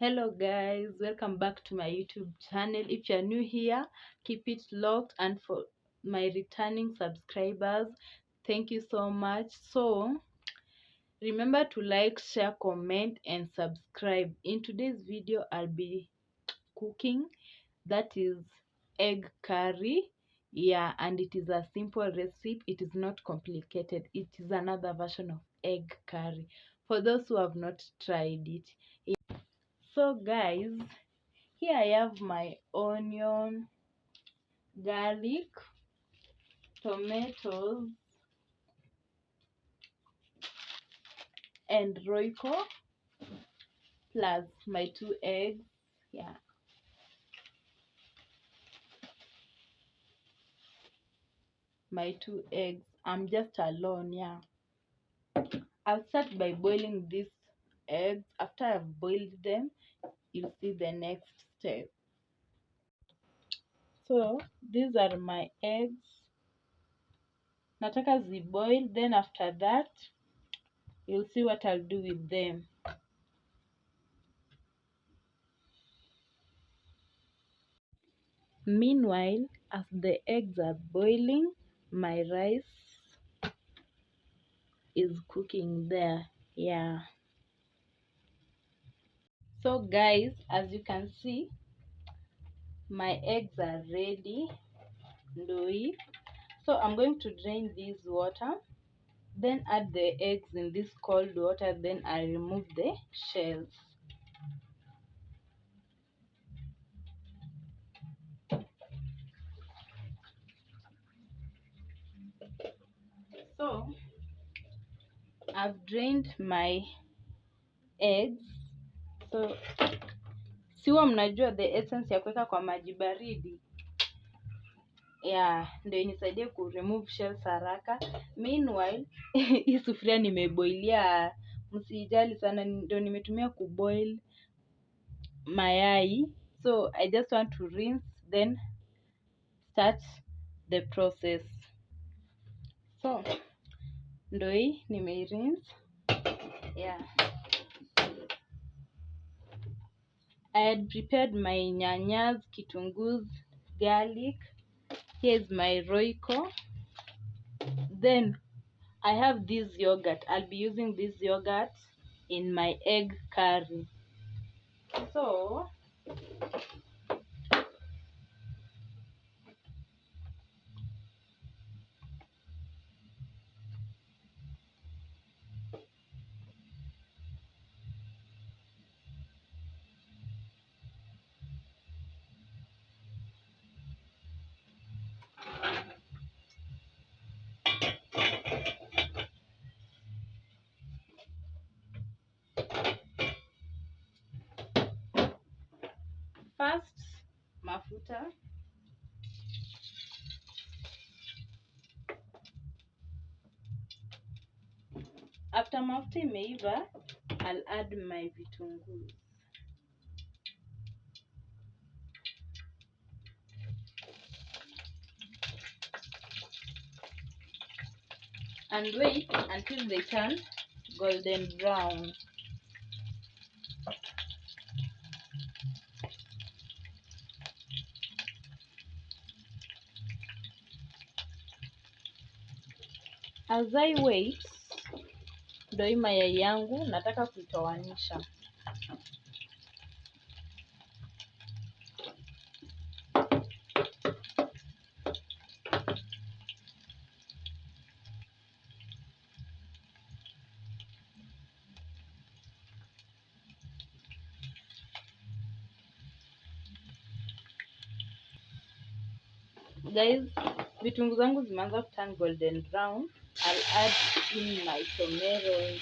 Hello guys, welcome back to my YouTube channel. If you're new here, keep it locked, and for my returning subscribers, thank you so much. So remember to like, share, comment and subscribe. In today's video I'll be cooking, that is egg curry. Yeah, and it is a simple recipe. It is not complicated. It is another version of egg curry for those who have not tried it. So guys, here I have my onion, garlic, tomatoes, and royco, plus my 2 eggs. Yeah, my 2 eggs. I'm just alone. Yeah, I'll start by boiling these eggs. After I've boiled them, you'll see the next step. So these are my eggs. Nataka ziboil. Then after that, you'll see what I'll do with them. Meanwhile, as the eggs are boiling, my rice is cooking there. Yeah. So guys, as you can see, my eggs are ready. Ndoi. So I'm going to drain this water, then add the eggs in this cold water, then I remove the shells. So I've drained my eggs. So siwa mnajua the essence ya kuweka kwa maji baridi. Yeah, ndio inisaidie ku remove shells haraka. Meanwhile, hii sufuria nimeboilia, msijali sana, ndio nimetumia kuboil mayai. So I just want to rinse then start the process. So ndio hii nimeirinse. Yeah. I had prepared my nyanyas, kitungus, garlic. Here's my royco. Then I have this yogurt. I'll be using this yogurt in my egg curry. So first, mafuta. After mafuta imeiva, I'll add my vitunguu. And wait until they turn golden brown. As I wait, ndio hii mayai yangu nataka kuitoanisha. Guys, vitunguu zangu zimeanza kuturn golden brown. I'll add in my tomatoes.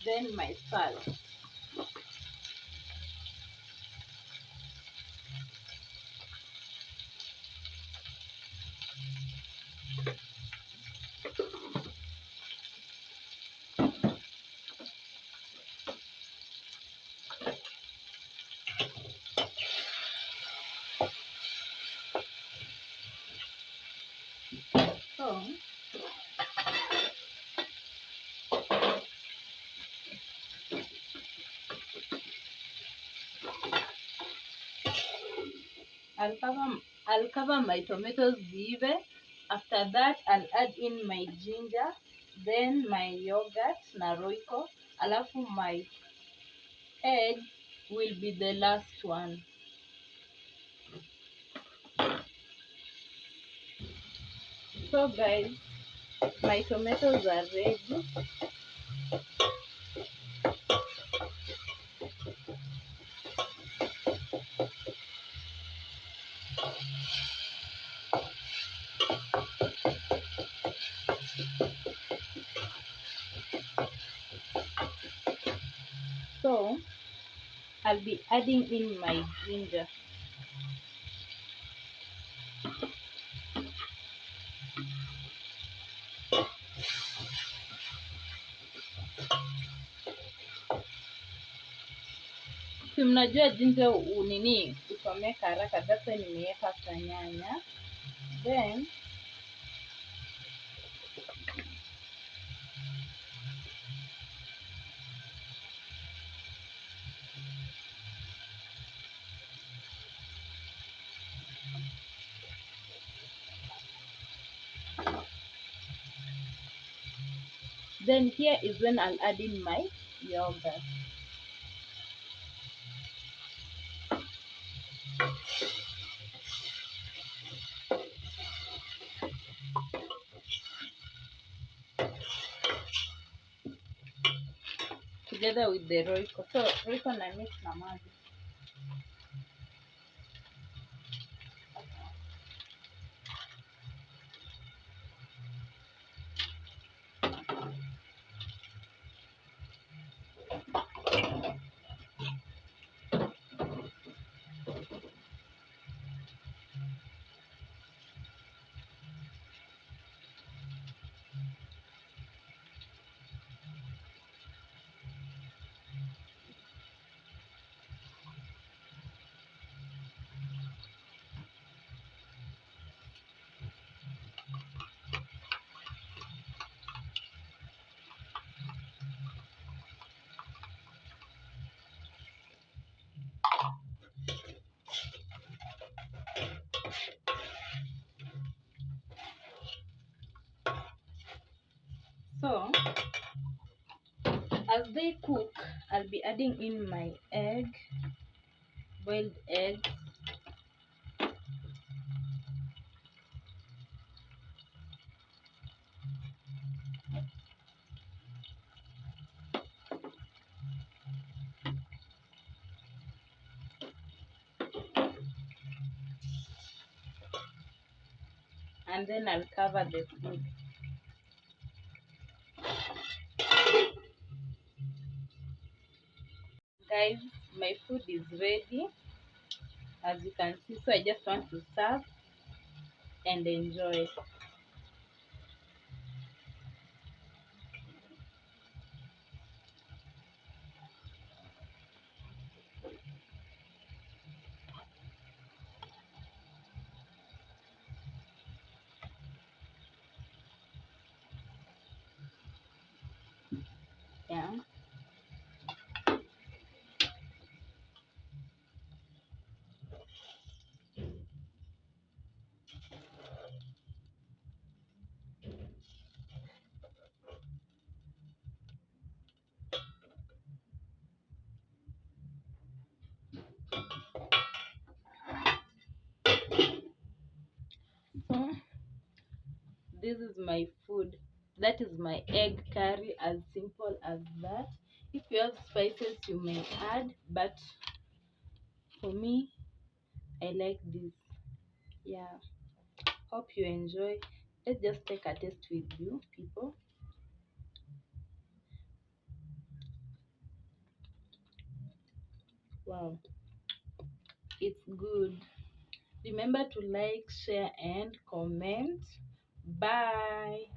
Then my salt. I'll cover my tomatoes ziive. After that, I'll add in my ginger, then my yogurt na roiko, alafu my egg will be the last one. So guys, my tomatoes are ready. So I'll be adding in my ginger. Si mnajua ginger unini utomeka haraka, that's why nimeweka kwa nyanya. Then here is when I'll add in my yogurt. Together with the roiko. So roiko na mix na maji. So as they cook, I'll be adding in my egg, boiled egg. And then I'll cover the food. Guys, my food is ready, as you can see. So I just want to serve and enjoy. Yeah. So this is my food. That is my egg curry, as simple as that. If you have spices, you may add, but for me, I like this. Yeah. Hope you enjoy. Let's just take a taste with you, people. Wow, it's good. Remember to like, share, and comment. Bye.